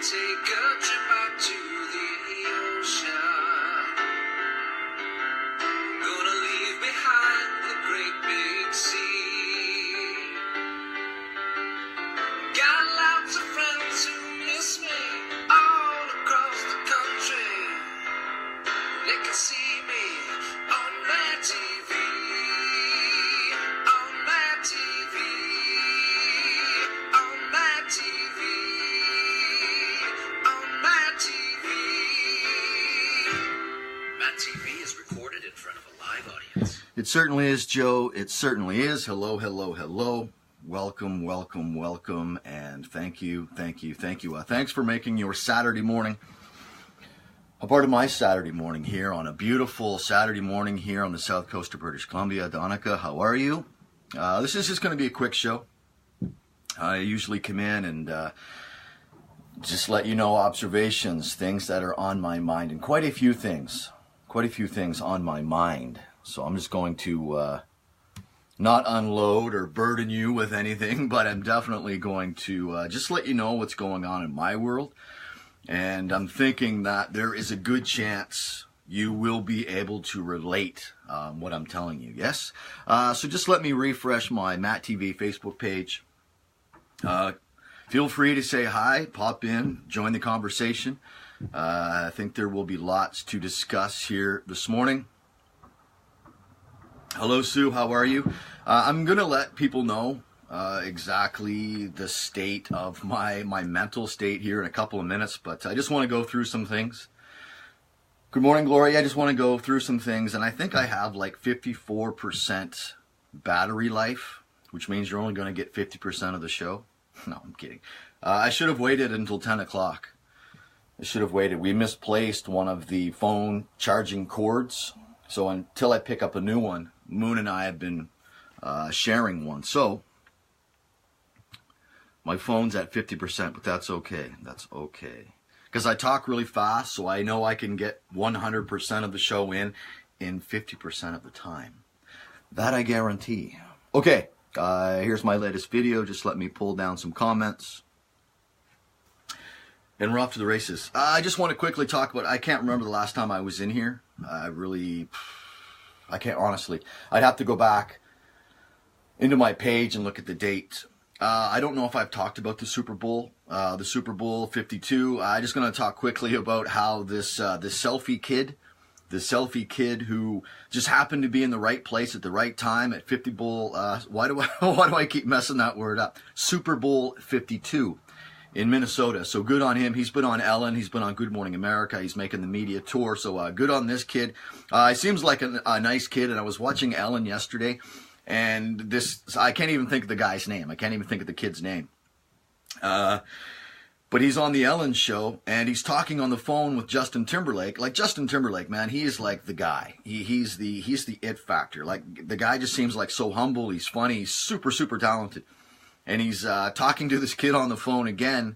take a trip out to the ocean. Gonna leave behind the great big sea. Got lots of friends who miss me all across the country. They can see me on MattTv, on MattTV, on MattTV, on MattTV. MattTV is recorded in front of a live audience. It certainly is, Joe. It certainly is. Hello, hello, hello. Welcome, welcome, welcome, and thank you, thank you, thank you. Thanks for making your Saturday morning a part of my Saturday morning here on a beautiful Saturday morning here on the south coast of British Columbia. Donica, how are you? This is just going to be a quick show. I usually come in and just let you know observations, things that are on my mind, and quite a few things on my mind. So I'm just going to not unload or burden you with anything, but I'm definitely going to just let you know what's going on in my world. And I'm thinking that there is a good chance you will be able to relate what I'm telling you, yes? So just let me refresh my MattTv Facebook page. Feel free to say hi, pop in, join the conversation. I think there will be lots to discuss here this morning. Hello, Sue, how are you? I'm going to let people know exactly the state of my mental state here in a couple of minutes, but I just want to go through some things. Good morning, Gloria. I just want to go through some things, and I think I have like 54% battery life, which means you're only going to get 50% of the show. No, I'm kidding. I should have waited until 10 o'clock. I should have waited. We misplaced one of the phone charging cords, so until I pick up a new one, Moon and I have been sharing one. So my phone's at 50%, but that's okay. That's okay. Because I talk really fast, so I know I can get 100% of the show in 50% of the time. That I guarantee. Okay, here's my latest video. Just let me pull down some comments. And we're off to the races. I just want to quickly talk about, I can't remember the last time I was in here. I can't honestly. I'd have to go back into my page and look at the date. I don't know if I've talked about the Super Bowl 52. I'm just going to talk quickly about how this selfie kid who just happened to be in the right place at the right time at 50 Bowl. Why do I keep messing that word up? Super Bowl 52 in Minnesota. So good on him. He's been on Ellen. He's been on Good Morning America. He's making the media tour. So good on this kid. He seems like a nice kid. And I was watching Ellen yesterday. And this, I can't even think of the guy's name. I can't even think of the kid's name. But he's on the Ellen show, and he's talking on the phone with Justin Timberlake. Like, Justin Timberlake, man, he is like the guy. He's the it factor. Like, the guy just seems like so humble. He's funny. He's super, super talented. And he's talking to this kid on the phone again.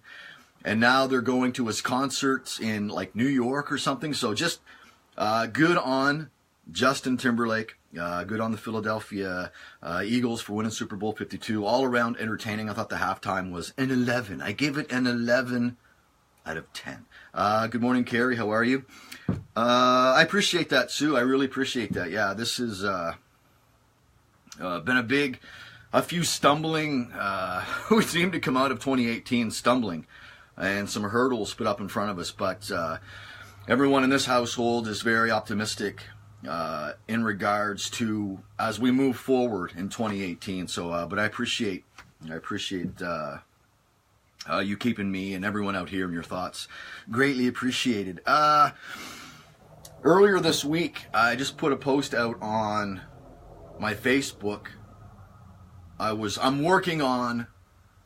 And now they're going to his concerts in, like, New York or something. So just good on Justin Timberlake. Good on the Philadelphia Eagles for winning Super Bowl 52. All around entertaining. I thought the halftime was an 11. I gave it an 11 out of 10. Good morning, Carrie. How are you? I appreciate that, Sue. I really appreciate that. Yeah, this has been a few stumbling. We seem to come out of 2018 stumbling, and some hurdles put up in front of us. But everyone in this household is very optimistic in regards to as we move forward in 2018. So, but I appreciate you keeping me and everyone out here in your thoughts. Greatly appreciated. Earlier this week, I just put a post out on my Facebook. I'm working on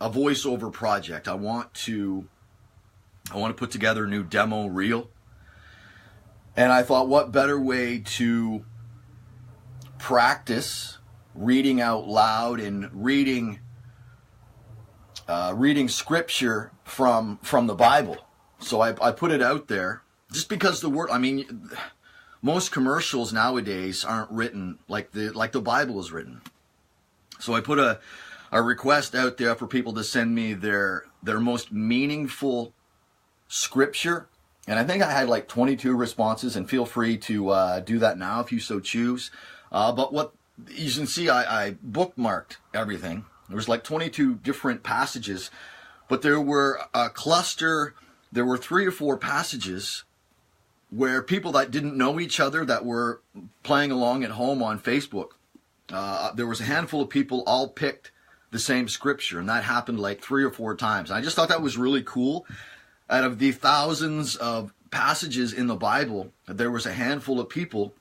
a voiceover project. I want to put together a new demo reel. And I thought, what better way to practice reading out loud and reading scripture from the Bible. So I put it out there just because most commercials nowadays aren't written like the Bible is written. So I put a request out there for people to send me their most meaningful scripture. And I think I had like 22 responses, and feel free to do that now if you so choose. But what you can see, I bookmarked everything. There was like 22 different passages, but there were a cluster, there were 3 or 4 passages where people that didn't know each other that were playing along at home on Facebook, there was a handful of people all picked the same scripture, and that happened like 3 or 4 times. And I just thought that was really cool. Out of the thousands of passages in the Bible, there was a handful of people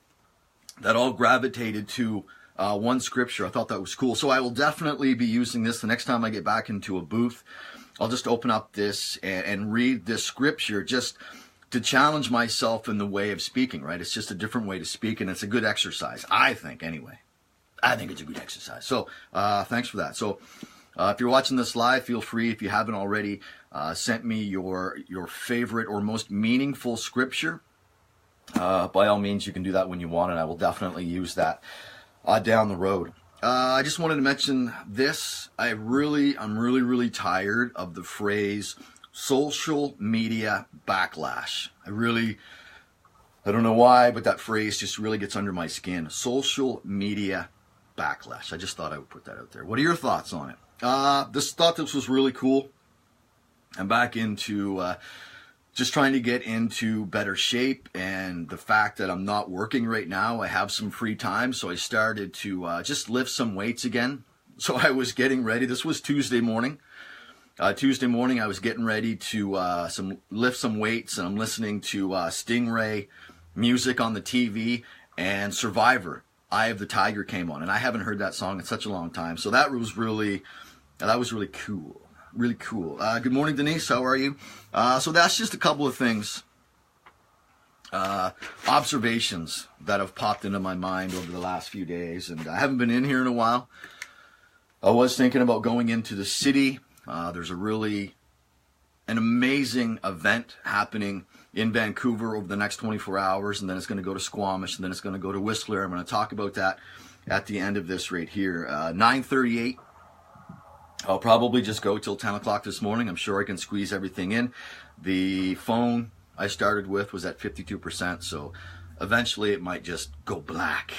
that all gravitated to one scripture. I thought that was cool. So I will definitely be using this the next time I get back into a booth. I'll just open up this and read this scripture just to challenge myself in the way of speaking, right? It's just a different way to speak, and it's a good exercise, I think, anyway. I think it's a good exercise. So thanks for that. So if you're watching this live, feel free, if you haven't already, sent me your favorite or most meaningful scripture. By all means, you can do that when you want, and I will definitely use that down the road. I just wanted to mention this. I'm really tired of the phrase social media backlash. I don't know why, but that phrase just really gets under my skin. Social media backlash. I just thought I would put that out there. What are your thoughts on it? Thought this was really cool. I'm back into just trying to get into better shape, and the fact that I'm not working right now, I have some free time, so I started to just lift some weights again. So I was getting ready. This was Tuesday morning. Tuesday morning, I was getting ready to lift some weights, and I'm listening to Stingray music on the TV, and Survivor, Eye of the Tiger came on, and I haven't heard that song in such a long time. So that was really cool. Really cool. Good morning, Denise. How are you? So that's just a couple of things, observations that have popped into my mind over the last few days. And I haven't been in here in a while. I was thinking about going into the city. There's an amazing event happening in Vancouver over the next 24 hours. And then it's going to go to Squamish. And then it's going to go to Whistler. I'm going to talk about that at the end of this right here. 9:38. I'll probably just go till 10 o'clock this morning. I'm sure I can squeeze everything in. The phone I started with was at 52%, so eventually it might just go black.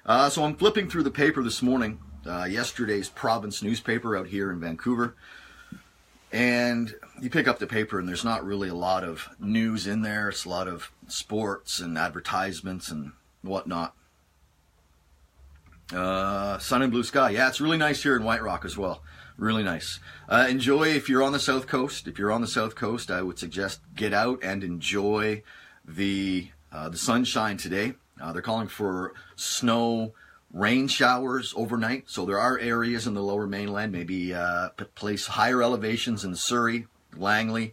So I'm flipping through the paper this morning, yesterday's province newspaper out here in Vancouver. And you pick up the paper and there's not really a lot of news in there. It's a lot of sports and advertisements and whatnot. Sun and blue sky. Yeah, it's really nice here in White Rock as well. Really nice. Enjoy if you're on the South Coast. If you're on the South Coast, I would suggest get out and enjoy the sunshine today. They're calling for snow, rain showers overnight. So there are areas in the lower mainland, maybe place higher elevations in Surrey, Langley,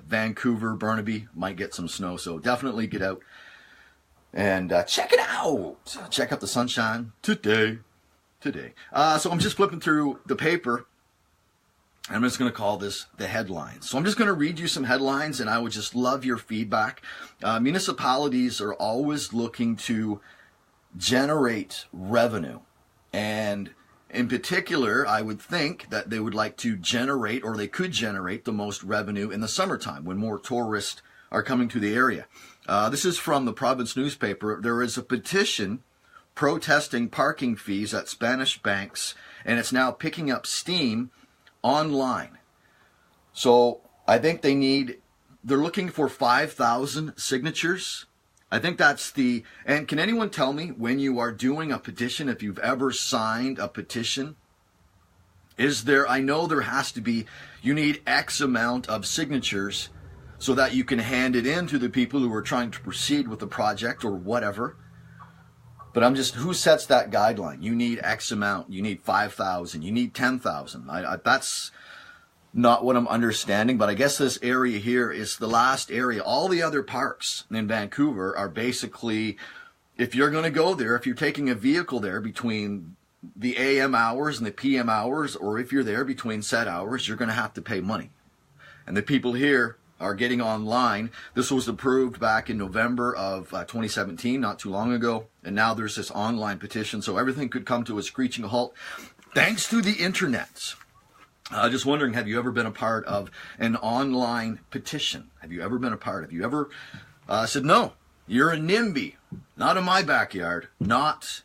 Vancouver, Burnaby might get some snow. So definitely get out and check it out. Check out the sunshine today. So I'm just flipping through the paper. I'm just going to call this the headlines. So I'm just going to read you some headlines, and I would just love your feedback. Municipalities are always looking to generate revenue. And in particular, I would think that they would like to generate, or they could generate, the most revenue in the summertime when more tourists are coming to the area. This is from the province newspaper. There is a petition protesting parking fees at Spanish banks, and it's now picking up steam online. So I think they're looking for 5,000 signatures. I think that's and can anyone tell me, when you are doing a petition, if you've ever signed a petition, I know there has to be, you need X amount of signatures so that you can hand it in to the people who are trying to proceed with the project or whatever. But who sets that guideline? You need X amount. You need 5,000. You need 10,000. That's not what I'm understanding, but I guess this area here is the last area. All the other parks in Vancouver are basically, if you're going to go there, if you're taking a vehicle there between the AM hours and the PM hours, or if you're there between set hours, you're going to have to pay money. And the people here are getting online. This was approved back in November of 2017, not too long ago. And now there's this online petition, so everything could come to a screeching halt thanks to the internet. Just wondering, have you ever been a part of an online petition? Have you ever been a part? Have you ever said, no, you're a NIMBY, not in my backyard, not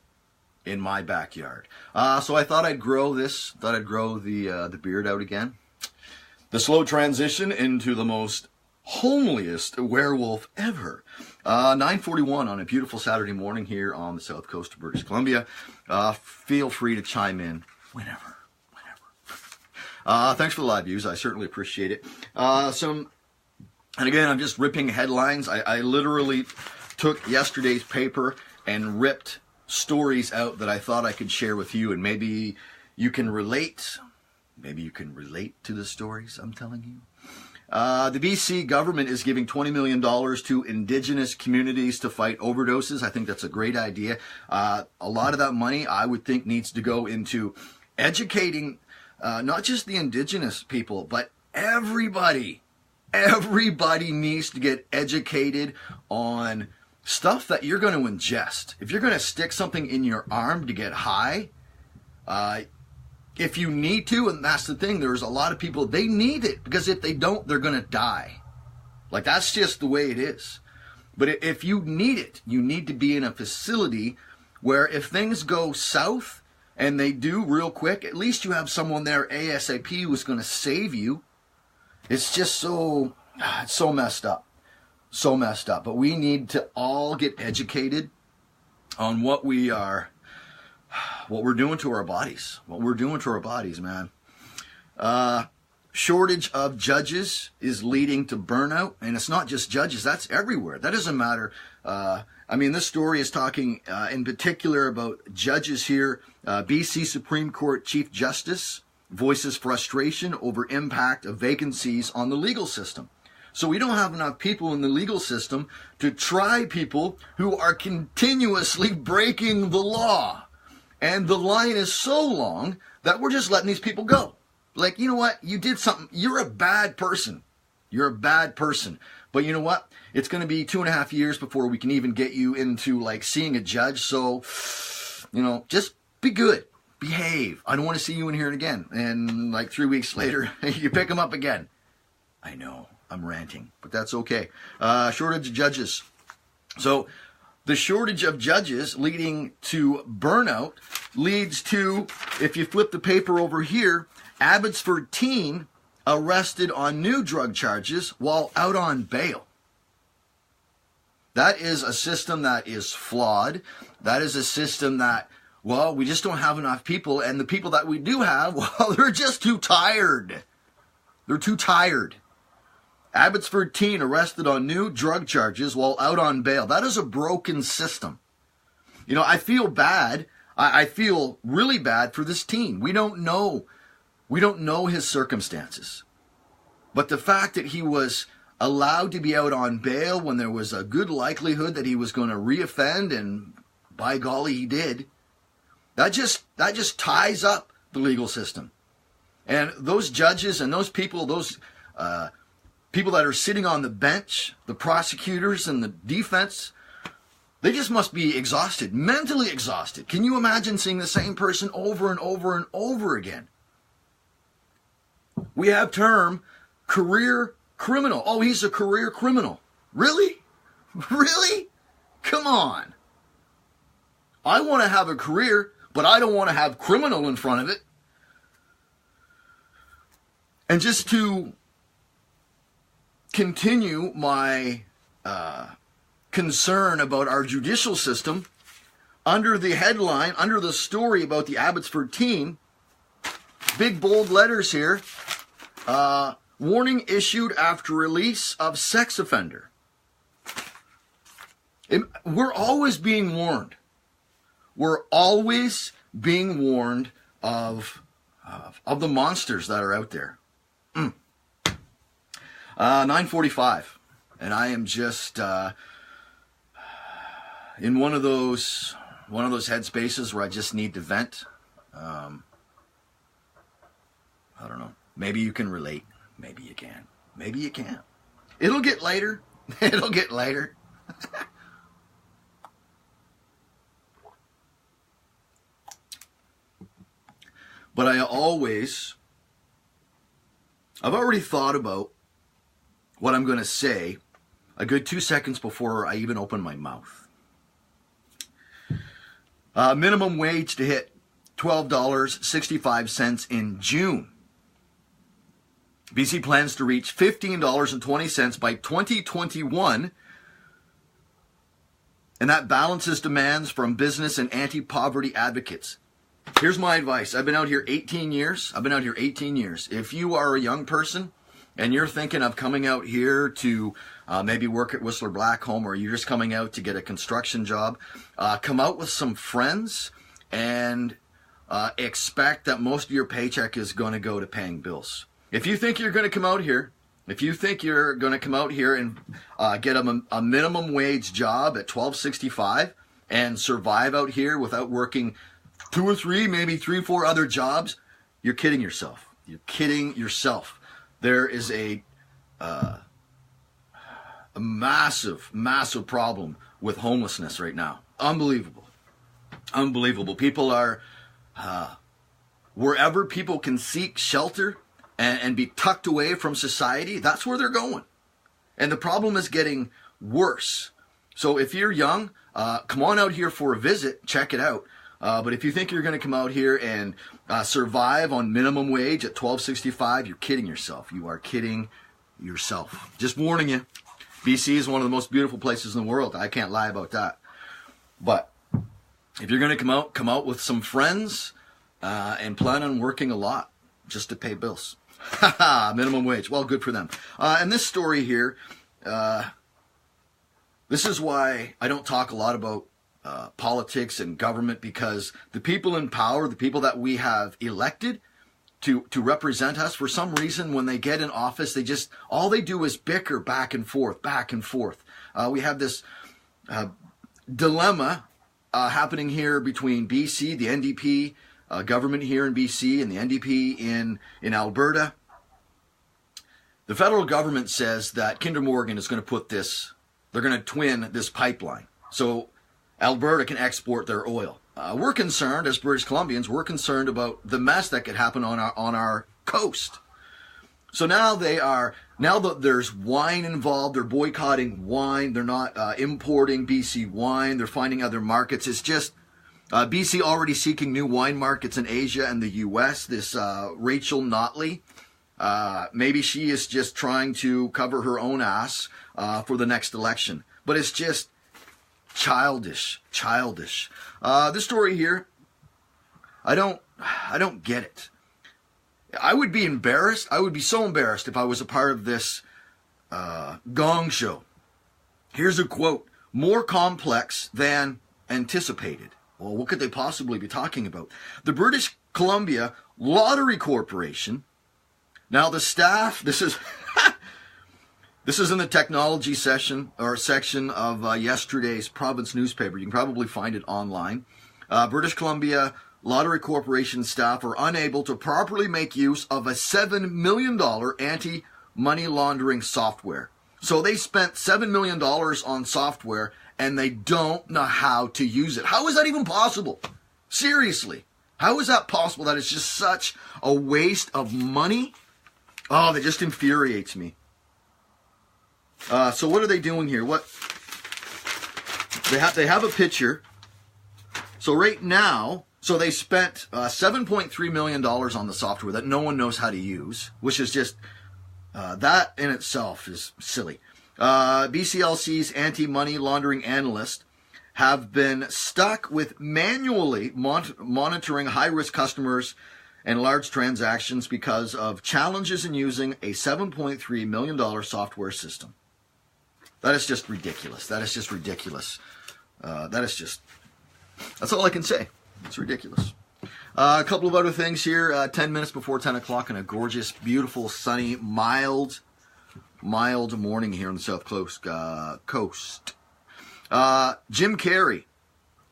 in my backyard. So I thought I'd grow the beard out again. The slow transition into the most homeliest werewolf ever. 9:41 on a beautiful Saturday morning here on the south coast of British Columbia. Feel free to chime in whenever. Thanks for the live views. I certainly appreciate it. And again, I'm just ripping headlines. I literally took yesterday's paper and ripped stories out that I thought I could share with you, and maybe you can relate. Maybe you can relate to the stories I'm telling you. The BC government is giving $20 million to Indigenous communities to fight overdoses. I think that's a great idea. A lot of that money, I would think, needs to go into educating not just the Indigenous people, but everybody. Everybody needs to get educated on stuff that you're going to ingest. If you're going to stick something in your arm to get high, if you need to, and that's the thing, there's a lot of people, they need it, because if they don't, they're going to die. Like, that's just the way it is. But if you need it, you need to be in a facility where if things go south, and they do real quick, at least you have someone there ASAP who's going to save you. It's just it's so messed up. So messed up. But we need to all get educated on what we're doing to our bodies. What we're doing to our bodies, man. Shortage of judges is leading to burnout. And it's not just judges. That's everywhere. That doesn't matter. This story is talking in particular about judges here. BC Supreme Court Chief Justice voices frustration over impact of vacancies on the legal system. So we don't have enough people in the legal system to try people who are continuously breaking the law. And the line is so long that we're just letting these people go. Like, you know what? You did something. You're a bad person. You're a bad person. But you know what? It's going to be 2.5 years before we can even get you into, like, seeing a judge. So, just be good. Behave. I don't want to see you in here again. And, like, 3 weeks later, you pick them up again. I know. I'm ranting. But that's okay. Shortage of judges. So, the shortage of judges leading to burnout leads to, if you flip the paper over here, Abbotsford teen arrested on new drug charges while out on bail. That is a system that is flawed. That is a system that, we just don't have enough people. And the people that we do have, they're just too tired. They're too tired. Abbotsford teen arrested on new drug charges while out on bail. That is a broken system. I feel bad. I feel really bad for this teen. We don't know his circumstances. But the fact that he was allowed to be out on bail when there was a good likelihood that he was going to reoffend, and by golly, he did, that just ties up the legal system. And those judges and those people, people that are sitting on the bench, the prosecutors and the defense, they just must be exhausted, mentally exhausted. Can you imagine seeing the same person over and over and over again? We have term career criminal. Oh, he's a career criminal. Really? Really? Come on. I want to have a career, but I don't want to have criminal in front of it. And just to continue my concern about our judicial system, under the headline, under the story about the Abbotsford teen, big bold letters here, warning issued after release of sex offender. We're always being warned. We're always being warned of the monsters that are out there. 9:45, and I am just in one of those headspaces where I just need to vent. I don't know. Maybe you can relate. Maybe you can. Maybe you can't. It'll get later. It'll get later. But I always I've already thought about what I'm going to say a good 2 seconds before I even open my mouth. Minimum wage to hit $12.65 in June. BC plans to reach $15.20 by 2021, and that balances demands from business and anti-poverty advocates. Here's my advice. I've been out here 18 years. If you are a young person and you're thinking of coming out here to maybe work at Whistler Blackcomb, or you're just coming out to get a construction job, come out with some friends and expect that most of your paycheck is going to go to paying bills. If you think you're going to come out here, and get a minimum wage job at $12.65 and survive out here without working 2 or 3, maybe 3, 4 other jobs, you're kidding yourself. There is a massive, massive problem with homelessness right now. Unbelievable. People are, wherever people can seek shelter and be tucked away from society, that's where they're going. And the problem is getting worse. So if you're young, come on out here for a visit, check it out. But if you think you're going to come out here and survive on minimum wage at $12.65, you're kidding yourself. You are kidding yourself. Just warning you. BC is one of the most beautiful places in the world. I can't lie about that. But if you're going to come out with some friends and plan on working a lot just to pay bills. Minimum wage. Well, good for them. And this story here, this is why I don't talk a lot about politics and government, because the people in power, the people that we have elected to represent us, for some reason, when they get in office, all they do is bicker back and forth. We have this dilemma happening here between BC, the NDP government here in BC, and the NDP in Alberta. The federal government says that Kinder Morgan is going to they're going to twin this pipeline so Alberta can export their oil. We're concerned, as British Columbians, about the mess that could happen on our coast. So now that there's wine involved, they're boycotting wine. They're not importing BC wine. They're finding other markets. It's just BC already seeking new wine markets in Asia and the U.S. This Rachel Notley, maybe she is just trying to cover her own ass for the next election. But it's just childish. This story here, I don't get it. I would be embarrassed. I would be so embarrassed if I was a part of this gong show. Here's a quote: more complex than anticipated. Well, what could they possibly be talking about? The British Columbia Lottery Corporation. Now the staff, this is in the technology section of yesterday's province newspaper. You can probably find it online. British Columbia Lottery Corporation staff are unable to properly make use of a $7 million anti-money laundering software. So they spent $7 million on software and they don't know how to use it. How is that even possible? Seriously. How is that possible? That is just such a waste of money. Oh, that just infuriates me. So what are they doing here? They have a picture. So right now, they spent $7.3 million on the software that no one knows how to use, which is just, that in itself is silly. BCLC's anti-money laundering analysts have been stuck with manually monitoring high-risk customers and large transactions because of challenges in using a $7.3 million software system. That is just ridiculous. That's all I can say. It's ridiculous. A couple of other things here. 10 minutes before 10 o'clock on a gorgeous, beautiful, sunny, mild morning here on the South Coast. Jim Carrey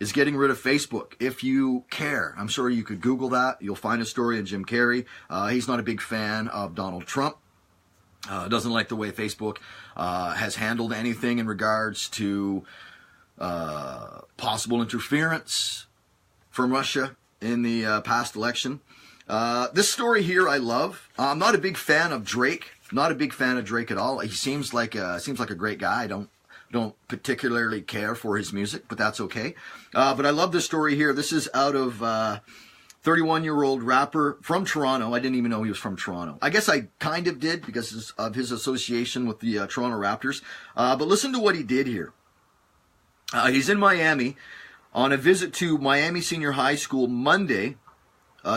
is getting rid of Facebook. If you care, I'm sure you could Google that. You'll find a story on Jim Carrey. He's not a big fan of Donald Trump. Doesn't like the way Facebook has handled anything in regards to possible interference from Russia in the past election. This story here I love. I'm not a big fan of Drake. Not a big fan of Drake at all. He seems like a great guy. I don't particularly care for his music, but that's okay. But I love this story here. This is out of 31-year-old rapper from Toronto. I didn't even know he was from Toronto. I guess I kind of did because of his association with the Toronto Raptors. But listen to what he did here. He's in Miami on a visit to Miami Senior High School Monday,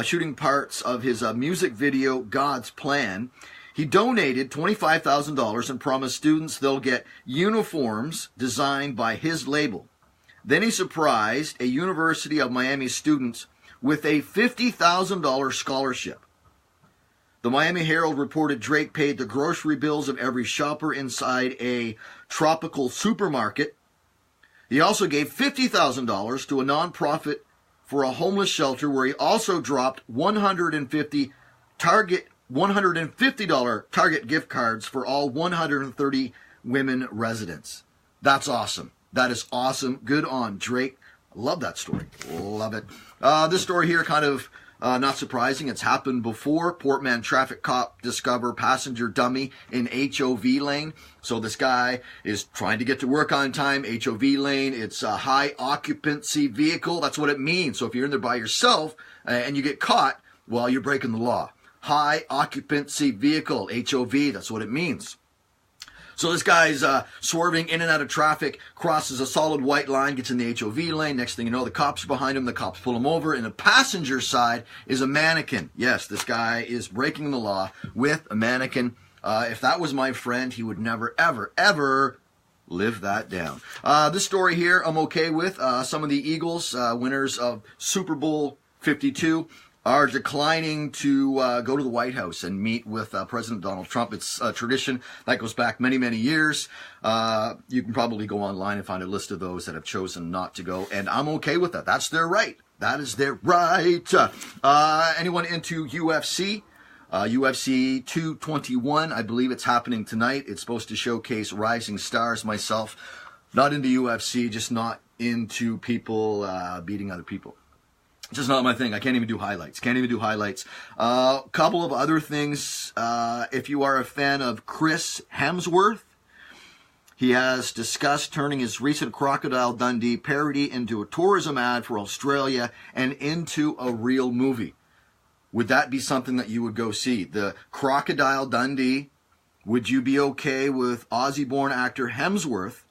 shooting parts of his music video, God's Plan. He donated $25,000 and promised students they'll get uniforms designed by his label. Then he surprised a University of Miami students with a $50,000 scholarship. The Miami Herald reported Drake paid the grocery bills of every shopper inside a tropical supermarket. He also gave $50,000 to a nonprofit for a homeless shelter where he also dropped $150 Target gift cards for all 130 women residents. That's awesome. That is awesome. Good on Drake. Love that story. Love it. This story here, kind of not surprising. It's happened before. Portman traffic cop discover passenger dummy in HOV lane. So this guy is trying to get to work on time. HOV lane, it's a high occupancy vehicle. That's what it means. So if you're in there by yourself and you get caught, well, you're breaking the law. High occupancy vehicle, HOV, that's what it means. So this guy's swerving in and out of traffic, crosses a solid white line, gets in the HOV lane. Next thing you know, the cops are behind him. The cops pull him over. And the passenger side is a mannequin. Yes, this guy is breaking the law with a mannequin. If that was my friend, he would never, ever, ever live that down. This story here I'm okay with. Some of the Eagles, winners of Super Bowl 52, are declining to go to the White House and meet with President Donald Trump. It's a tradition that goes back many, many years. You can probably go online and find a list of those that have chosen not to go, and I'm okay with that. That's their right. That is their right. Anyone into UFC? UFC 221, I believe it's happening tonight. It's supposed to showcase rising stars. Myself, not into UFC, just not into people beating other people. Just not my thing. I can't even do highlights. Couple of other things. If you are a fan of Chris Hemsworth, he has discussed turning his recent Crocodile Dundee parody into a tourism ad for Australia and into a real movie. Would that be something that you would go see? The Crocodile Dundee, would you be okay with Aussie-born actor Hemsworth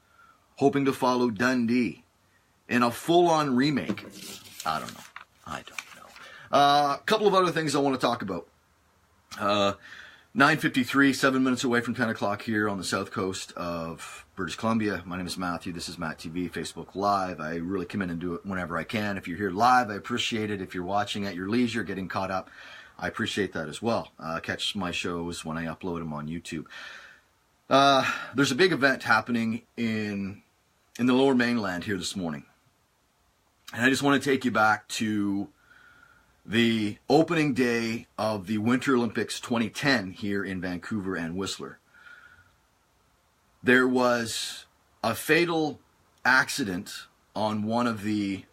hoping to follow Dundee in a full-on remake? I don't know. A couple of other things I want to talk about. 9:53, 7 minutes away from 10 o'clock here on the south coast of British Columbia. My name is Matthew. This is MattTv Facebook Live. I really come in and do it whenever I can. If you're here live, I appreciate it. If you're watching at your leisure, getting caught up, I appreciate that as well. Catch my shows when I upload them on YouTube. There's a big event happening in the Lower Mainland here this morning. And I just want to take you back to the opening day of the Winter Olympics 2010 here in Vancouver and Whistler. There was a fatal accident on one of the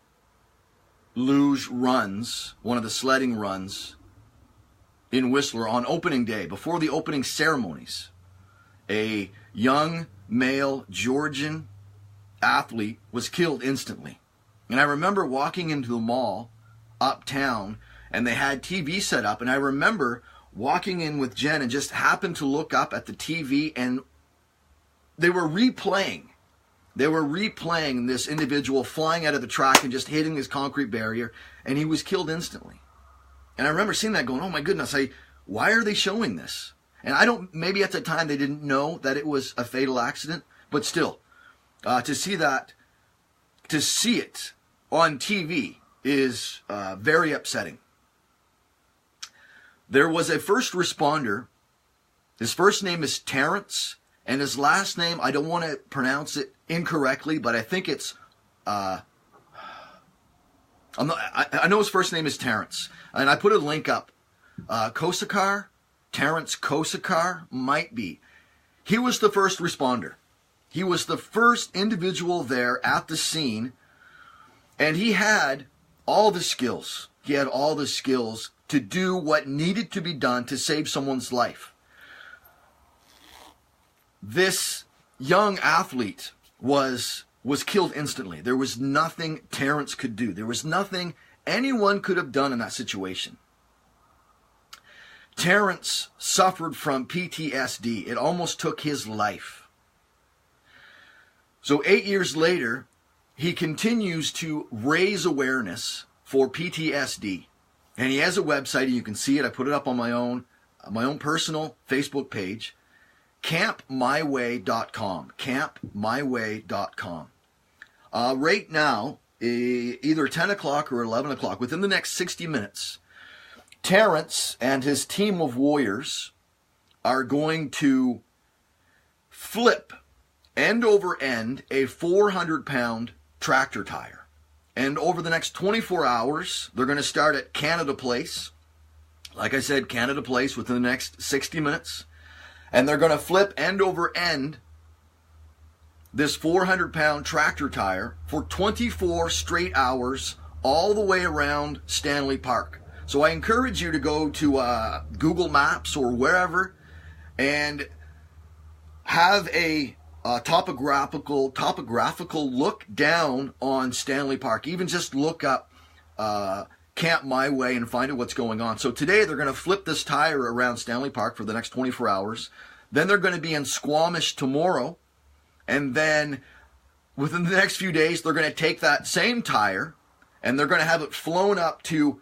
luge runs, one of the sledding runs in Whistler on opening day, before the opening ceremonies. A young male Georgian athlete was killed instantly. And I remember walking into the mall uptown, and they had TV set up, and I remember walking in with Jen and just happened to look up at the TV, and they were replaying this individual flying out of the track and just hitting this concrete barrier, and he was killed instantly. And I remember seeing that going, oh my goodness, why are they showing this? And maybe at the time they didn't know that it was a fatal accident, but still, to see it on TV is very upsetting. There was a first responder. His first name is Terrence, and his last name, I don't want to pronounce it incorrectly, but I think it's, I know his first name is Terrence, and I put a link up. Kosakar, Terrence Kosakar, might be. He was the first responder. He was the first individual there at the scene. And he had all the skills. He had all the skills to do what needed to be done to save someone's life. This young athlete was killed instantly. There was nothing Terrence could do. There was nothing anyone could have done in that situation. Terrence suffered from PTSD. It almost took his life. So 8 years later, he continues to raise awareness for PTSD. And he has a website, and you can see it. I put it up on my own personal Facebook page, campmyway.com, campmyway.com. Right now, either 10 o'clock or 11 o'clock, within the next 60 minutes, Terrence and his team of warriors are going to flip end over end a 400-pound tractor tire. And over the next 24 hours, they're going to start at Canada Place. Like I said, Canada Place within the next 60 minutes. And they're going to flip end over end this 400-pound tractor tire for 24 straight hours all the way around Stanley Park. So I encourage you to go to Google Maps or wherever and have a topographical look down on Stanley Park. Even just look up Camp My Way and find out what's going on. So today they're going to flip this tire around Stanley Park for the next 24 hours. Then they're going to be in Squamish tomorrow. And then within the next few days, they're going to take that same tire and they're going to have it flown up to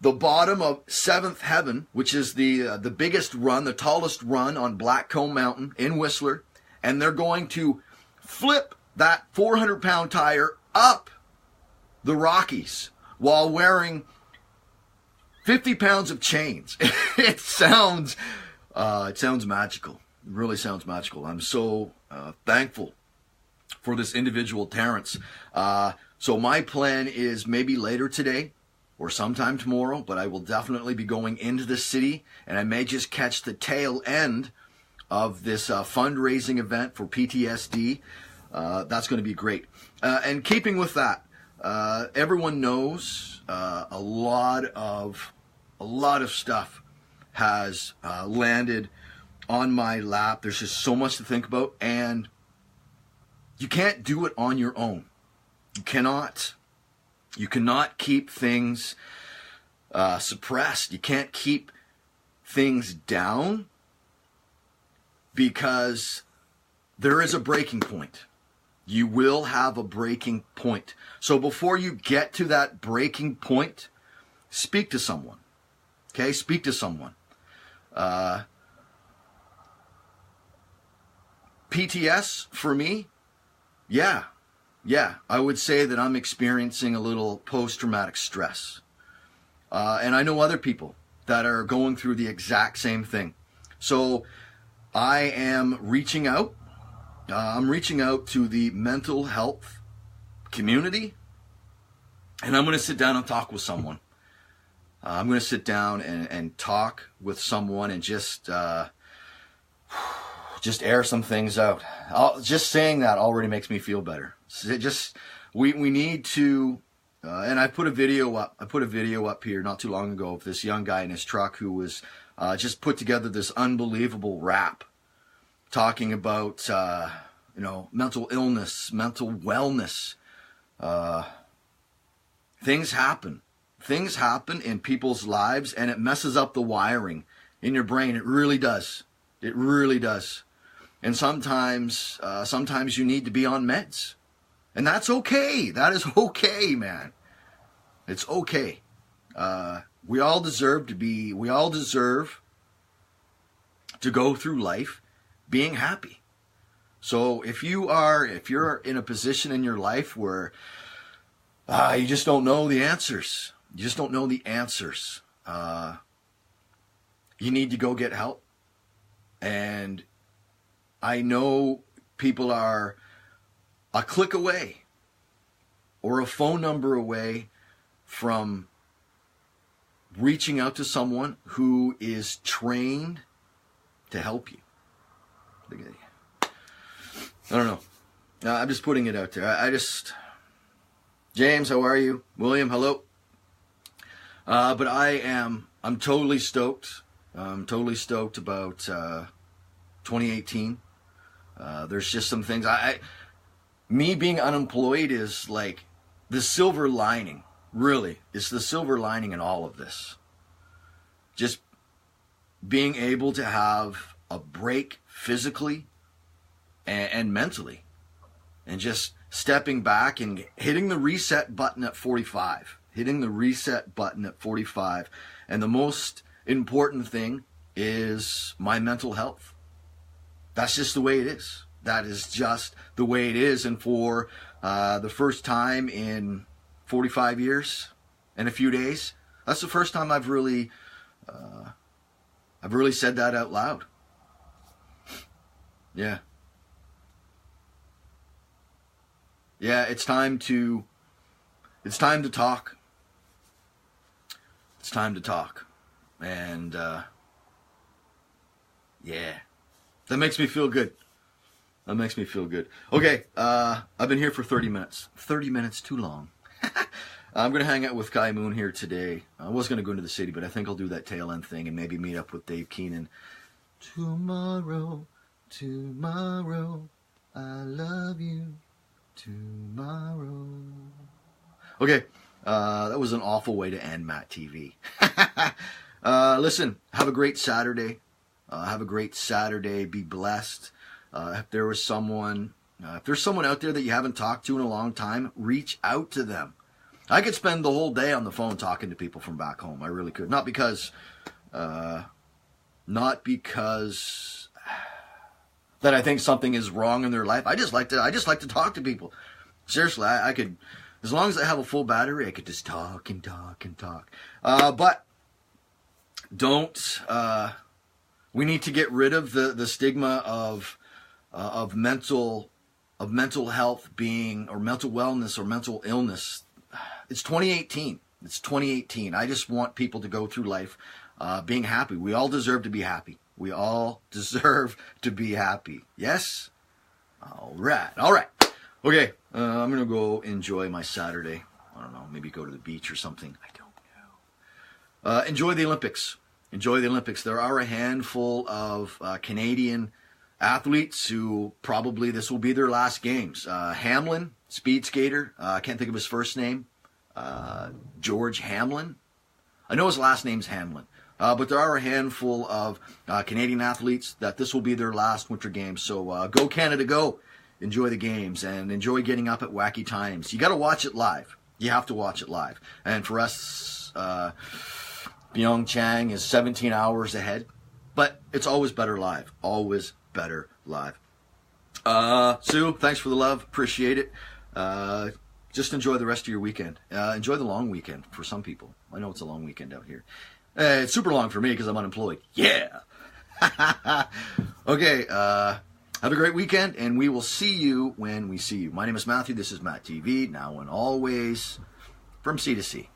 the bottom of 7th Heaven, which is the biggest run, the tallest run on Blackcomb Mountain in Whistler. And they're going to flip that 400-pound tire up the Rockies while wearing 50 pounds of chains. It sounds magical. It really sounds magical. I'm so thankful for this individual, Terrence. So my plan is maybe later today or sometime tomorrow, but I will definitely be going into the city, and I may just catch the tail end of this fundraising event for PTSD. That's going to be great. And keeping with that, everyone knows a lot of stuff has landed on my lap. There's just so much to think about, and you can't do it on your own. You cannot keep things suppressed. You can't keep things down, because there is a breaking point. You will have a breaking point. So before you get to that breaking point, speak to someone. Okay? Speak to someone. PTS for me, yeah, I would say that I'm experiencing a little post-traumatic stress. And I know other people that are going through the exact same thing. So I am reaching out. I'm reaching out to the mental health community, and I'm going to sit down and talk with someone. I'm going to sit down and talk with someone and just air some things out. Just saying that already makes me feel better. We need to, and I put a video up. I put a video up here not too long ago of this young guy in his truck who was just put together this unbelievable rap talking about mental illness, mental wellness. Things happen in people's lives, and it messes up the wiring in your brain. It really does. It really does. And sometimes you need to be on meds, and that's okay. That is okay, man. It's okay. We all deserve to go through life being happy. So if you're in a position in your life where you just don't know the answers, you need to go get help. And I know people are a click away or a phone number away from reaching out to someone who is trained to help you. I don't know. I'm just putting it out there. James, how are you? William, hello. But I'm totally stoked. I'm totally stoked about 2018. There's just some things. Me being unemployed is like the silver lining. Really, it's the silver lining in all of this. Just being able to have a break physically and mentally, and just stepping back and hitting the reset button at 45. Hitting the reset button at 45. And the most important thing is my mental health. That's just the way it is. That is just the way it is. And for the first time in 45 years and a few days, that's the first time I've really said that out loud. Yeah. Yeah, it's time to talk. It's time to talk. And yeah. That makes me feel good. That makes me feel good. Okay, I've been here for 30 minutes. 30 minutes too long. I'm going to hang out with Kai Moon here today. I was going to go into the city, but I think I'll do that tail end thing and maybe meet up with Dave Keenan. Tomorrow, I love you. Tomorrow. Okay, that was an awful way to end MattTv. Listen, have a great Saturday. Have a great Saturday. Be blessed. If there's someone out there that you haven't talked to in a long time, reach out to them. I could spend the whole day on the phone talking to people from back home. I really could. Not because that I think something is wrong in their life. I just like to talk to people. Seriously, I could, as long as I have a full battery, I could just talk and talk and talk. But don't. We need to get rid of the stigma of mental health being, or mental wellness, or mental illness. It's 2018. It's 2018. I just want people to go through life being happy. We all deserve to be happy. We all deserve to be happy. Yes? All right. Okay, I'm going to go enjoy my Saturday. I don't know, maybe go to the beach or something. I don't know. Enjoy the Olympics. Enjoy the Olympics. There are a handful of Canadian athletes who probably this will be their last games. Hamlin, speed skater. I can't think of his first name. George Hamlin. I know his last name's Hamlin. But there are a handful of Canadian athletes that this will be their last Winter Games. So go Canada, go. Enjoy the games and enjoy getting up at wacky times. You got to watch it live. You have to watch it live. And for us, Pyeongchang is 17 hours ahead. But it's always better live. Always better live. Sue, thanks for the love. Appreciate it. Just enjoy the rest of your weekend. Enjoy the long weekend for some people. I know it's a long weekend out here. It's super long for me because I'm unemployed. Yeah. Okay. Have a great weekend, and we will see you when we see you. My name is Matthew. This is MattTv. Now and always, from sea to sea.